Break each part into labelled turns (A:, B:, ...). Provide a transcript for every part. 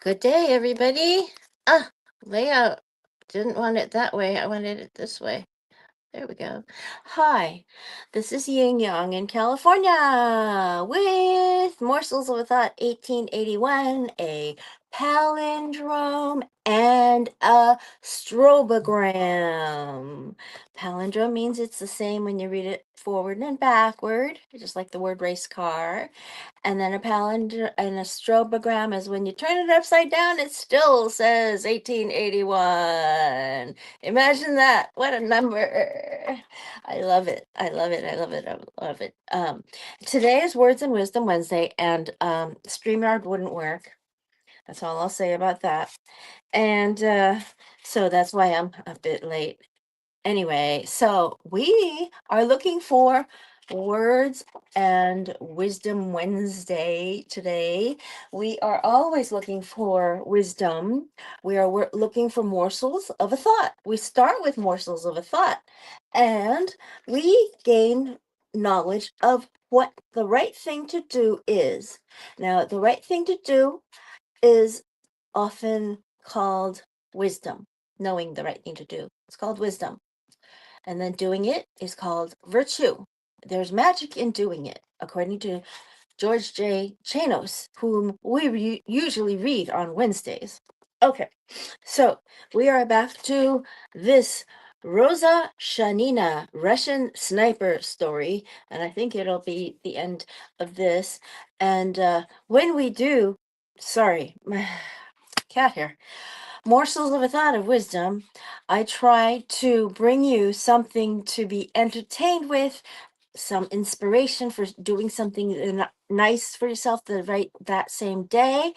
A: Good day, everybody. Ah, layout. Didn't want it that way. I wanted it this way. There we go. Hi, this is Yin Yang in California with Morsels of a Thought 1881, a palindrome, and a strobogram. Palindrome means it's the same when you read it forward and backward, just like the word race car. And then a palindrome and a strobogram is when you turn it upside down, it still says 1881. Imagine that. What a number. I love it. I love it. I love it. I love it. Today is Words and Wisdom Wednesday, and StreamYard wouldn't work. That's all I'll say about that. And so that's why I'm a bit late. Anyway, so we are looking for Words and Wisdom Wednesday today. We are always looking for wisdom. We're looking for morsels of a thought. We start with morsels of a thought, and we gain knowledge of what the right thing to do is. Now, the right thing to do is often called wisdom, knowing the right thing to do. It's called wisdom. And then doing it is called virtue. There's magic in doing it, according to George J. Chanos, whom we usually read on Wednesdays. Okay, so we are back to this Rosa Shanina Russian sniper story, and I think it'll be the end of this. And when we do, sorry, my cat here. Morsels of a Thought of Wisdom, I try to bring you something to be entertained with, some inspiration for doing something nice for yourself that same day.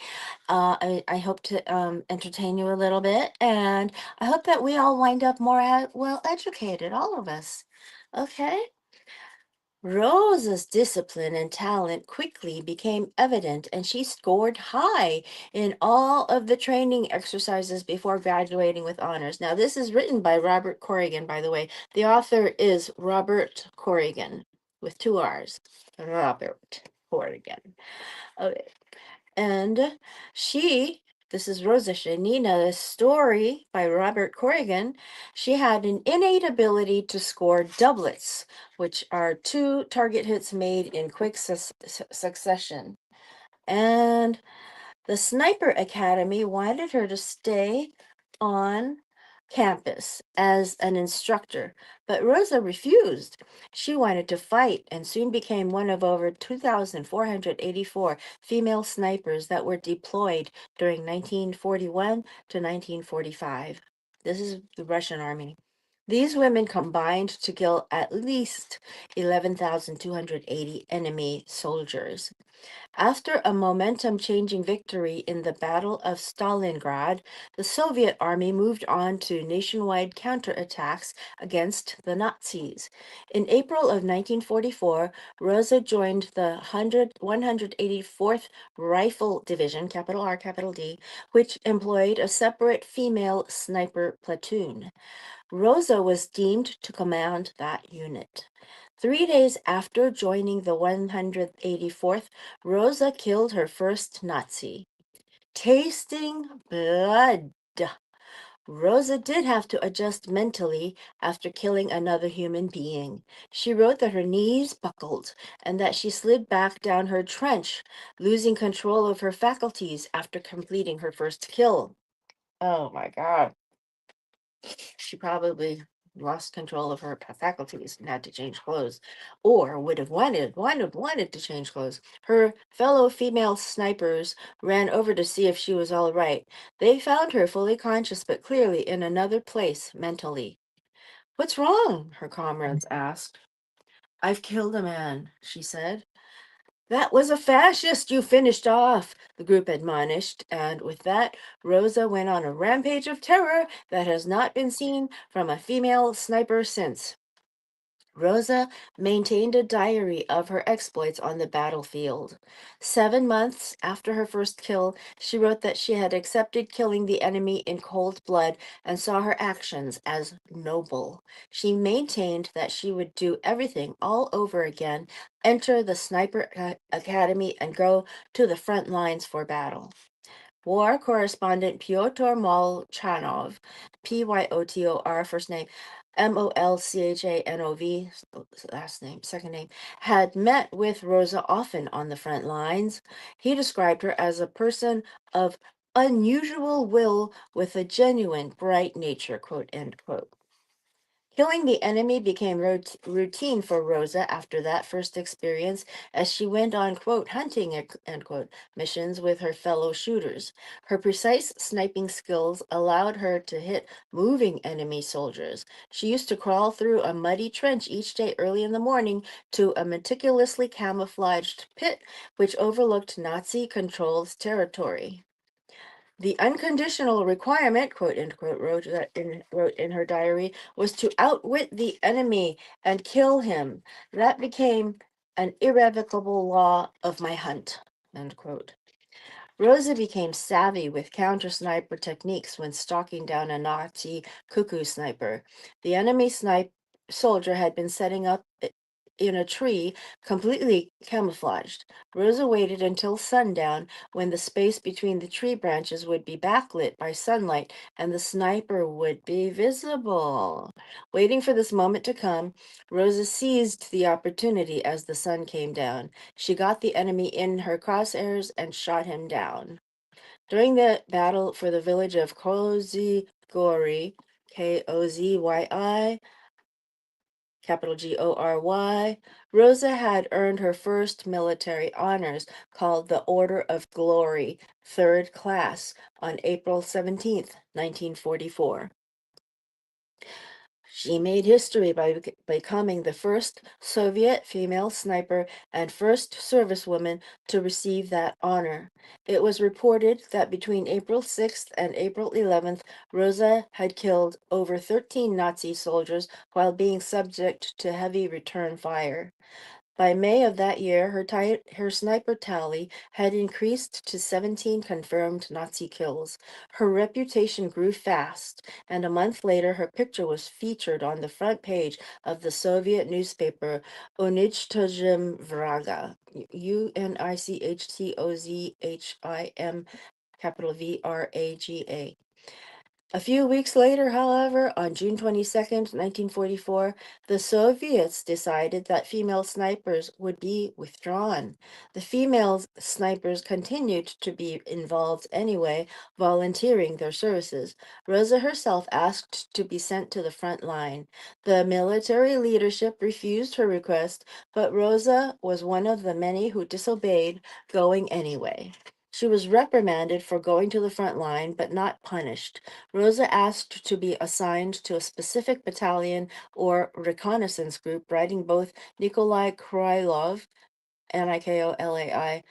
A: I hope to entertain you a little bit, and I hope that we all wind up more well educated, all of us. Okay? Rosa's discipline and talent quickly became evident, and she scored high in all of the training exercises before graduating with honors. Now, this is written by Robert Corrigan, by the way. The author is Robert Corrigan with two R's. Robert Corrigan. Okay. And this is Rosa Shanina, a story by Robert Corrigan. She had an innate ability to score doublets, which are two target hits made in quick succession. And the Sniper Academy wanted her to stay on campus as an instructor, but Rosa refused. She wanted to fight and soon became one of over 2,484 female snipers that were deployed during 1941 to 1945. This is the Russian army. These women combined to kill at least 11,280 enemy soldiers. After a momentum-changing victory in the Battle of Stalingrad, the Soviet army moved on to nationwide counterattacks against the Nazis. In April of 1944, Rosa joined the 184th Rifle Division, capital R, capital D, which employed a separate female sniper platoon. Rosa was deemed to command that unit. 3 days after joining the 184th, Rosa killed her first Nazi. Tasting blood. Rosa did have to adjust mentally after killing another human being. She wrote that her knees buckled and that she slid back down her trench, losing control of her faculties after completing her first kill. Oh my God. She probably lost control of her faculties and had to change clothes, or would have wanted to change clothes. Her fellow female snipers ran over to see if she was all right. They found her fully conscious but clearly in another place mentally. "What's wrong?" her comrades asked. "I've killed a man," she said. "That was a fascist you finished off," the group admonished, and with that, Rosa went on a rampage of terror that has not been seen from a female sniper since. Rosa maintained a diary of her exploits on the battlefield. 7 months after her first kill, she wrote that she had accepted killing the enemy in cold blood and saw her actions as noble. She maintained that she would do everything all over again, enter the Sniper Academy, and go to the front lines for battle. War correspondent Pyotr Molchanov, Pyotor, first name, Molchanov, last name, second name, had met with Rosa often on the front lines. He described her as a person of unusual will with a genuine bright nature, quote, end quote. Killing the enemy became routine for Rosa after that first experience as she went on, quote, hunting, end quote, missions with her fellow shooters. Her precise sniping skills allowed her to hit moving enemy soldiers. She used to crawl through a muddy trench each day early in the morning to a meticulously camouflaged pit which overlooked Nazi controlled territory. The unconditional requirement, quote unquote, wrote in her diary, was to outwit the enemy and kill him. That became an irrevocable law of my hunt, end quote. Rosa became savvy with counter sniper techniques when stalking down a Nazi cuckoo sniper. The enemy snipe soldier had been setting up in a tree, completely camouflaged. Rosa waited until sundown when the space between the tree branches would be backlit by sunlight and the sniper would be visible. Waiting for this moment to come, Rosa seized the opportunity as the sun came down. She got the enemy in her crosshairs and shot him down. During the battle for the village of Kozygori, Kozyi, capital Gory, Rosa had earned her first military honors, called the Order of Glory, third class, on April 17th, 1944. She made history by becoming the first Soviet female sniper and first servicewoman to receive that honor. It was reported that between April 6th and April 11th, Rosa had killed over 13 Nazi soldiers while being subject to heavy return fire. By May of that year, her sniper tally had increased to 17 confirmed Nazi kills. Her reputation grew fast, and a month later, her picture was featured on the front page of the Soviet newspaper Unichtozhim Vraga, Unichtozhim, capital Vraga. A few weeks later, however, on June 22nd, 1944, the Soviets decided that female snipers would be withdrawn. The female snipers continued to be involved anyway, volunteering their services. Rosa herself asked to be sent to the front line. The military leadership refused her request, but Rosa was one of the many who disobeyed, going anyway. She was reprimanded for going to the front line, but not punished. Rosa asked to be assigned to a specific battalion or reconnaissance group, writing both Nikolai Krylov, Nikolai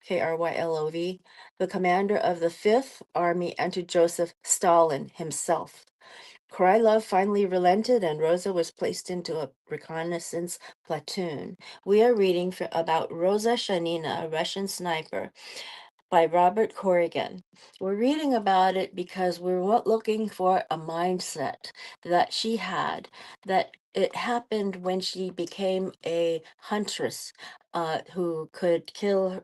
A: Krylov, the commander of the Fifth Army, and to Joseph Stalin himself. Krylov finally relented, and Rosa was placed into a reconnaissance platoon. We are reading about Rosa Shanina, a Russian sniper, by Robert Corrigan. We're reading about it because we're looking for a mindset that she had, that it happened when she became a huntress who could kill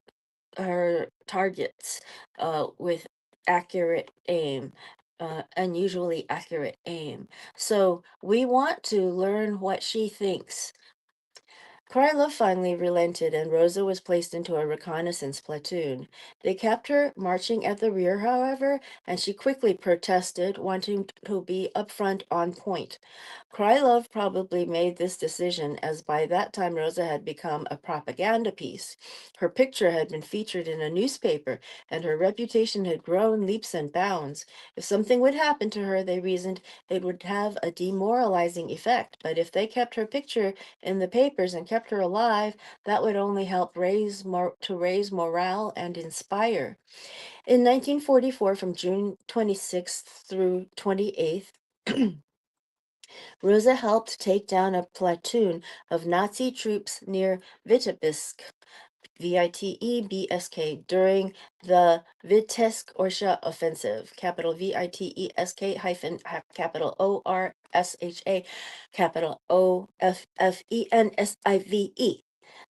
A: her targets with accurate aim. Unusually accurate aim. So we want to learn what she thinks. Krylov finally relented, and Rosa was placed into a reconnaissance platoon. They kept her marching at the rear, however, and she quickly protested, wanting to be up front on point. Krylov probably made this decision, as by that time Rosa had become a propaganda piece. Her picture had been featured in a newspaper, and her reputation had grown leaps and bounds. If something would happen to her, they reasoned, it would have a demoralizing effect, but if they kept her picture in the papers and kept her alive, that would only help raise morale and inspire. In 1944, from June 26th through 28th, Rosa helped take down a platoon of Nazi troops near Vitebsk, Vitebsk, during the Vitebsk-Orsha offensive, capital Vitebsk hyphen capital Orsha, capital Offensive.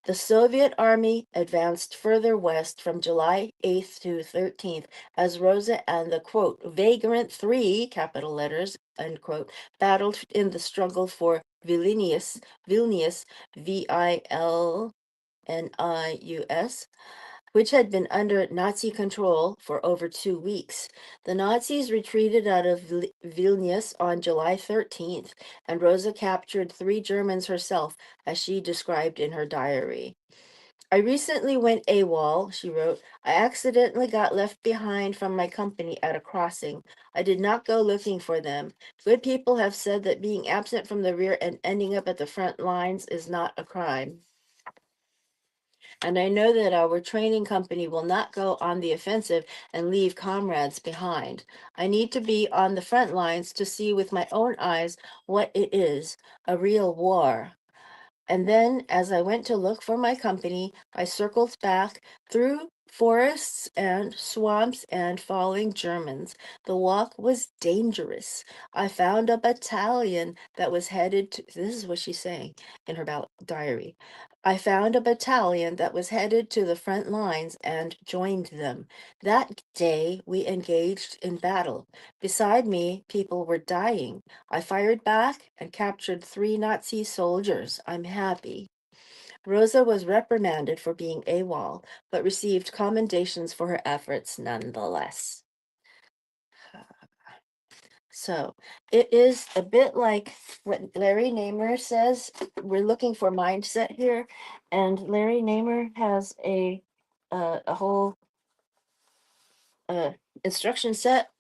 A: The Soviet army advanced further west from July 8th to 13th as Rosa and the quote, vagrant three, capital letters, unquote, battled in the struggle for Vilnius, Vilnius, which had been under Nazi control for over 2 weeks. The Nazis retreated out of Vilnius on July 13th, and Rosa captured 3 Germans herself, as she described in her diary. I recently went AWOL, she wrote. I accidentally got left behind from my company at a crossing. I did not go looking for them. Good people have said that being absent from the rear and ending up at the front lines is not a crime. And I know that our training company will not go on the offensive and leave comrades behind. I need to be on the front lines to see with my own eyes what it is, a real war. And then, as I went to look for my company, I circled back through forests and swamps and falling Germans. The walk was dangerous. I found a battalion that was headed to, this is what she's saying in her diary. I found a battalion that was headed to the front lines and joined them. That day, we engaged in battle. Beside me, people were dying. I fired back and captured 3 Nazi soldiers. I'm happy. Rosa was reprimanded for being AWOL, but received commendations for her efforts nonetheless. So it is a bit like what Larry Namer says. We're looking for mindset here, and Larry Namer has a whole instruction set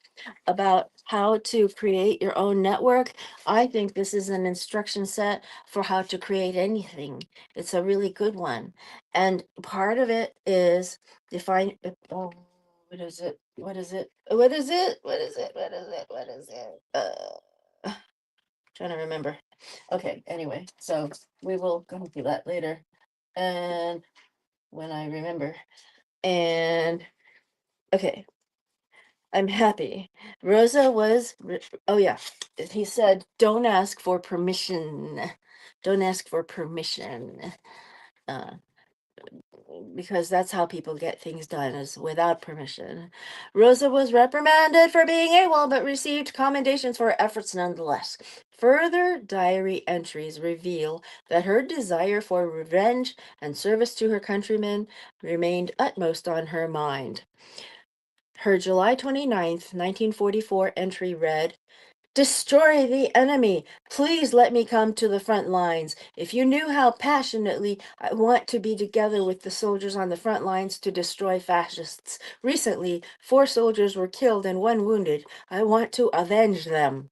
A: about how to create your own network. I think this is an instruction set for how to create anything. It's a really good one. And part of it is define, what is it? What is it? What is it? What is it? What is it? What is it? Trying to remember. Okay, anyway, so we will go through that later. And when I remember. And okay, I'm happy. Rosa was, oh yeah, he said, don't ask for permission. Don't ask for permission. Uh, because that's how people get things done, is without permission. Rosa was reprimanded for being AWOL, but received commendations for her efforts nonetheless. Further diary entries reveal that her desire for revenge and service to her countrymen remained utmost on her mind. Her July 29th, 1944 entry read, destroy the enemy. Please let me come to the front lines. If you knew how passionately I want to be together with the soldiers on the front lines to destroy fascists. Recently, 4 soldiers were killed and 1 wounded. I want to avenge them.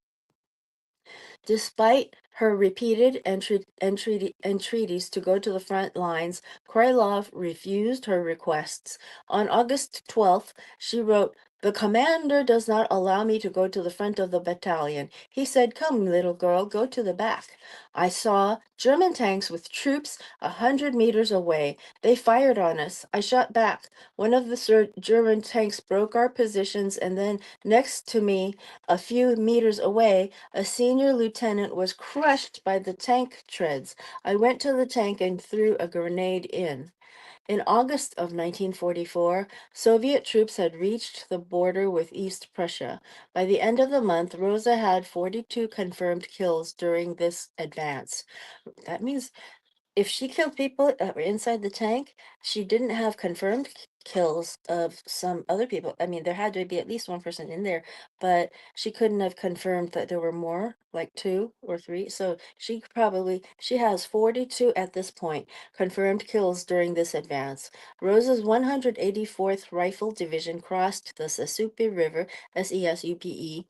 A: Despite her repeated entreaties to go to the front lines, Krylov refused her requests. On August 12th, she wrote, the commander does not allow me to go to the front of the battalion. He said, come, little girl, go to the back. I saw German tanks with troops 100 meters away. They fired on us. I shot back. One of the German tanks broke our positions, and then next to me, a few meters away, a senior lieutenant was crushed by the tank treads. I went to the tank and threw a grenade in. In August of 1944, Soviet troops had reached the border with East Prussia. By the end of the month, Rosa had 42 confirmed kills during this advance. That means if she killed people that were inside the tank, she didn't have confirmed kills of some other people. I mean, there had to be at least 1 person in there, but she couldn't have confirmed that there were more, like 2 or 3. So she has 42 at this point confirmed kills during this advance. Rosa's 184th Rifle Division crossed the Sasupe River, Sesupe,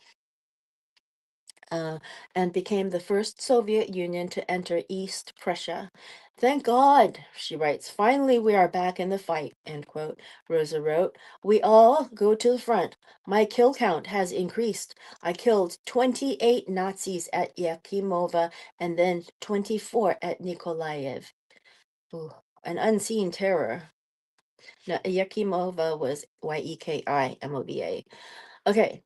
A: uh, and became the first Soviet Union to enter East Prussia. Thank God, she writes, finally we are back in the fight, end quote. Rosa wrote, we all go to the front. My kill count has increased. I killed 28 Nazis at Yakimova and then 24 at Nikolaev. Ooh, an unseen terror. Now, Yakimova was Yekimova. Okay,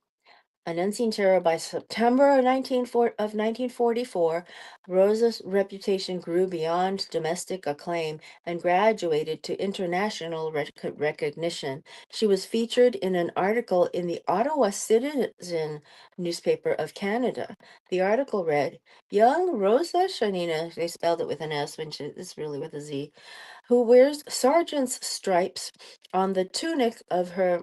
A: An Unseen Terror by September of 1944, Rosa's reputation grew beyond domestic acclaim and graduated to international recognition. She was featured in an article in the Ottawa Citizen newspaper of Canada. The article read, "Young Rosa Shanina," they spelled it with an S when it's really with a Z, "who wears sergeant's stripes on the tunic of her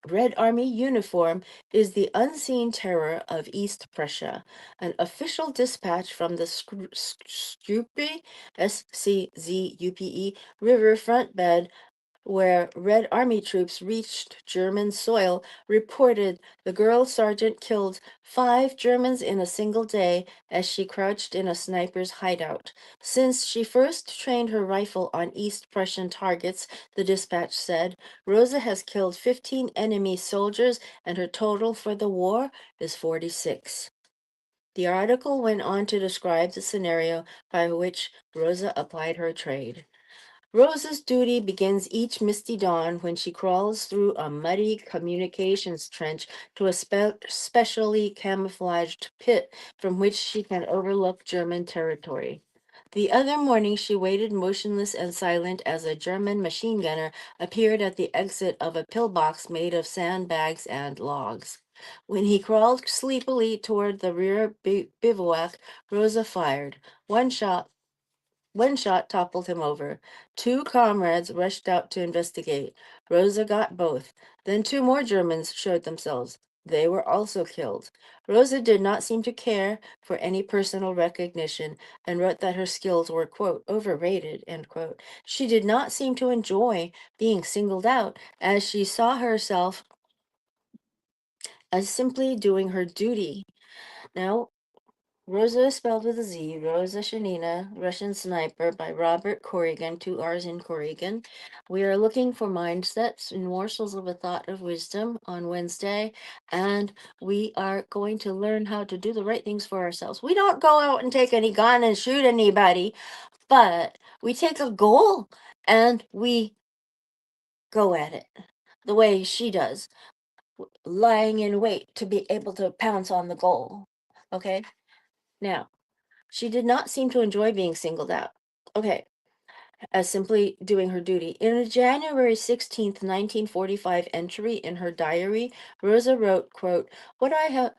A: Red Army uniform, is the unseen terror of East Prussia." An official dispatch from the Scupe, Sczupe, river front bed where Red Army troops reached German soil, reported the girl sergeant killed 5 Germans in a single day as she crouched in a sniper's hideout. Since she first trained her rifle on East Prussian targets, the dispatch said, Rosa has killed 15 enemy soldiers and her total for the war is 46. The article went on to describe the scenario by which Rosa applied her trade. Rosa's duty begins each misty dawn when she crawls through a muddy communications trench to a specially camouflaged pit from which she can overlook German territory. The other morning, she waited motionless and silent as a German machine gunner appeared at the exit of a pillbox made of sandbags and logs. When he crawled sleepily toward the rear bivouac, Rosa fired. One shot toppled him over. 2 comrades rushed out to investigate. Rosa got both. Then 2 more Germans showed themselves. They were also killed. Rosa did not seem to care for any personal recognition and wrote that her skills were, quote, overrated, end quote. She did not seem to enjoy being singled out as she saw herself as simply doing her duty. Now, Rosa is spelled with a Z. Rosa Shanina, Russian Sniper by Robert Corrigan, 2 R's in Corrigan. We are looking for mindsets and morsels of a thought of wisdom on Wednesday, and we are going to learn how to do the right things for ourselves. We don't go out and take any gun and shoot anybody, but we take a goal and we go at it the way she does, lying in wait to be able to pounce on the goal. Okay? Now, she did not seem to enjoy being singled out. Okay, as simply doing her duty. In a January 16th, 1945 entry in her diary, Rosa wrote, quote, what have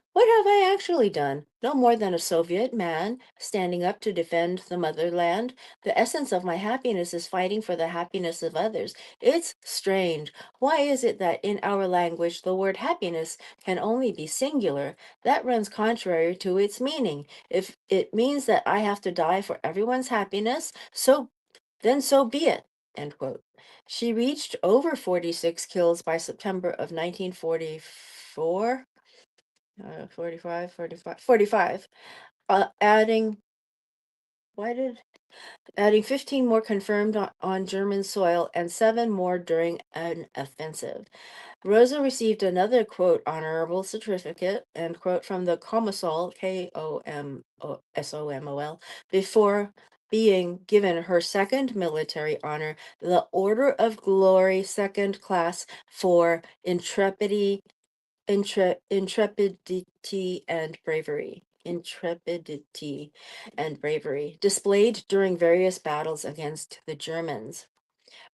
A: I actually done? No more than a Soviet man standing up to defend the motherland. The essence of my happiness is fighting for the happiness of others. It's strange. Why is it that in our language the word happiness can only be singular? That runs contrary to its meaning. If it means that I have to die for everyone's happiness, so be it, end quote. She reached over 46 kills by September of 1944, 45, adding, why did, adding 15 more confirmed on German soil and 7 more during an offensive. Rosa received another, quote, honorable certificate, end quote, from the Komsomol, Komsomol, before being given her second military honor, the Order of Glory, second class, for intrepidity and bravery. Intrepidity and bravery displayed during various battles against the Germans.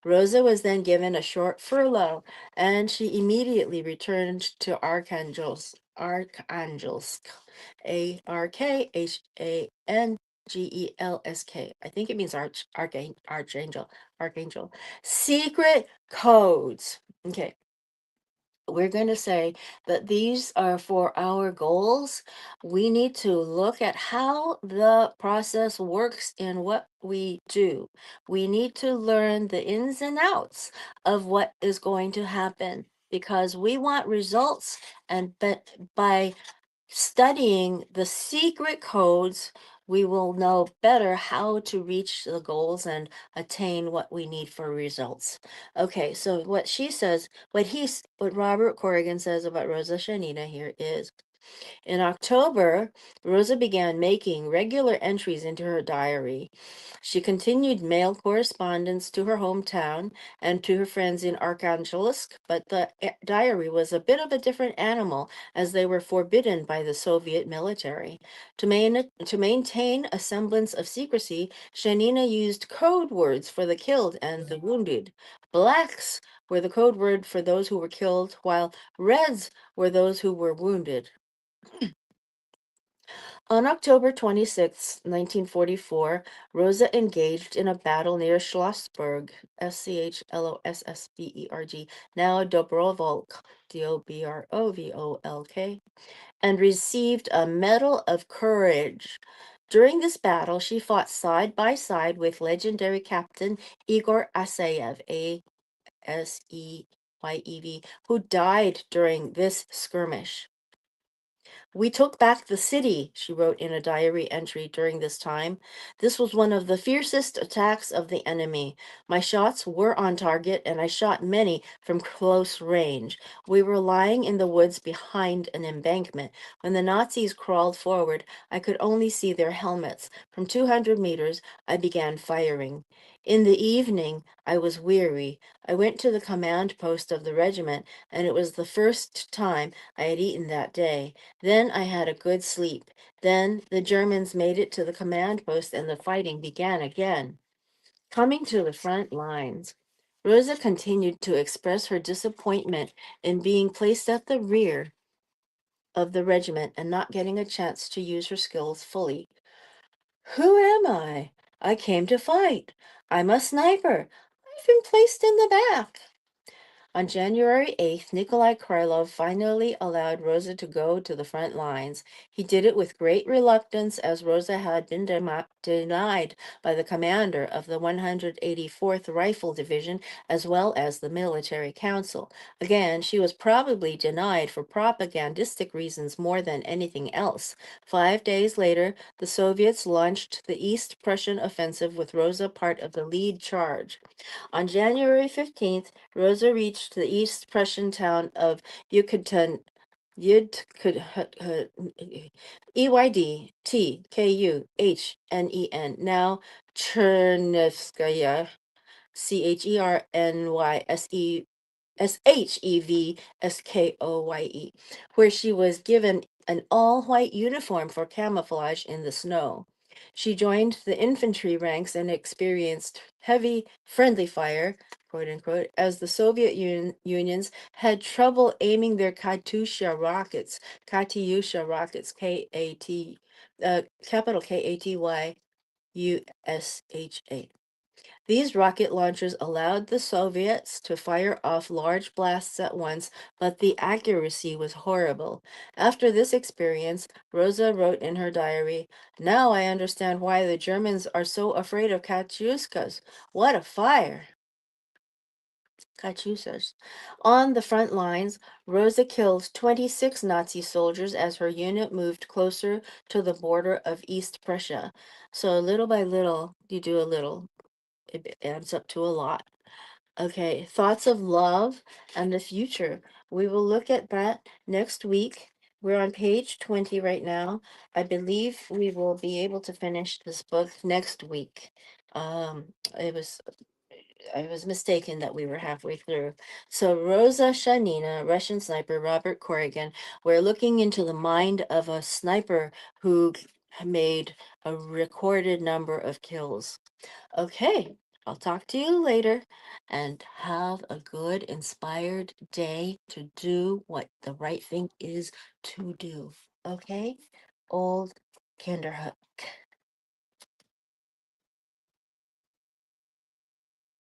A: Rosa was then given a short furlough, and she immediately returned to Arkhangelsk, Arkhangelsk. I think it means archangel. Secret codes. Okay, we're going to say that these are for our goals. We need to look at how the process works in what we do. We need to learn the ins and outs of what is going to happen because we want results, and but by studying the secret codes, we will know better how to reach the goals and attain what we need for results. Okay, so what she says, what Robert Corrigan says about Rosa Shanina here is, In October, Rosa began making regular entries into her diary. She continued mail correspondence to her hometown and to her friends in Arkhangelsk, but the diary was a bit of a different animal as they were forbidden by the Soviet military. To maintain a semblance of secrecy, Shanina used code words for the killed and the wounded. Blacks were the code word for those who were killed, while reds were those who were wounded. On October 26, 1944, Rosa engaged in a battle near Schlossberg, Schlossberg, now Dobrovolk, Dobrovolk, and received a Medal of Courage. During this battle, she fought side by side with legendary Captain Igor Asayev, Aseyev, who died during this skirmish. We took back the city, she wrote in a diary entry during this time. This was one of the fiercest attacks of the enemy. My shots were on target, and I shot many from close range. We were lying in the woods behind an embankment. When the Nazis crawled forward, I could only see their helmets. From 200 meters, I began firing. In the evening, I was weary. I went to the command post of the regiment, and it was the first time I had eaten that day. Then I had a good sleep. Then the Germans made it to the command post and the fighting began again. Coming to the front lines, Rosa continued to express her disappointment in being placed at the rear of the regiment and not getting a chance to use her skills fully. Who am I? I came to fight. I'm a sniper. I've been placed in the back. On January 8th, Nikolai Krylov finally allowed Rosa to go to the front lines. He did it with great reluctance, as Rosa had been denied by the commander of the 184th Rifle Division as well as the military council. Again, she was probably denied for propagandistic reasons more than anything else. 5 days later, the Soviets launched the East Prussian offensive with Rosa part of the lead charge. On January 15th, Rosa reached the East Prussian town of Yukutan, Eydtkuhnen, now Chernivskaya, Chernivskskoye, where she was given an all-white uniform for camouflage in the snow. She joined the infantry ranks and experienced heavy friendly fire, quote unquote, as the Soviet Unions had trouble aiming their Katyusha rockets, capital Katyusha. These rocket launchers allowed the Soviets to fire off large blasts at once, but the accuracy was horrible. After this experience, Rosa wrote in her diary, "Now I understand why the Germans are so afraid of Katyuskas. What a fire!" Katyusas. On the front lines, Rosa killed 26 Nazi soldiers as her unit moved closer to the border of East Prussia. So little by little, you do a little. It adds up to a lot. Okay, thoughts of love and the future. We will look at that next week. We're on page 20 right now. I believe we will be able to finish this book next week. It was I was mistaken that we were halfway through. So Rosa Shanina, Russian sniper Robert Corrigan, we're looking into the mind of a sniper who made a recorded number of kills. Okay, I'll talk to you later and have a good, inspired day to do what the right thing is to do. Okay? Old Kinderhook.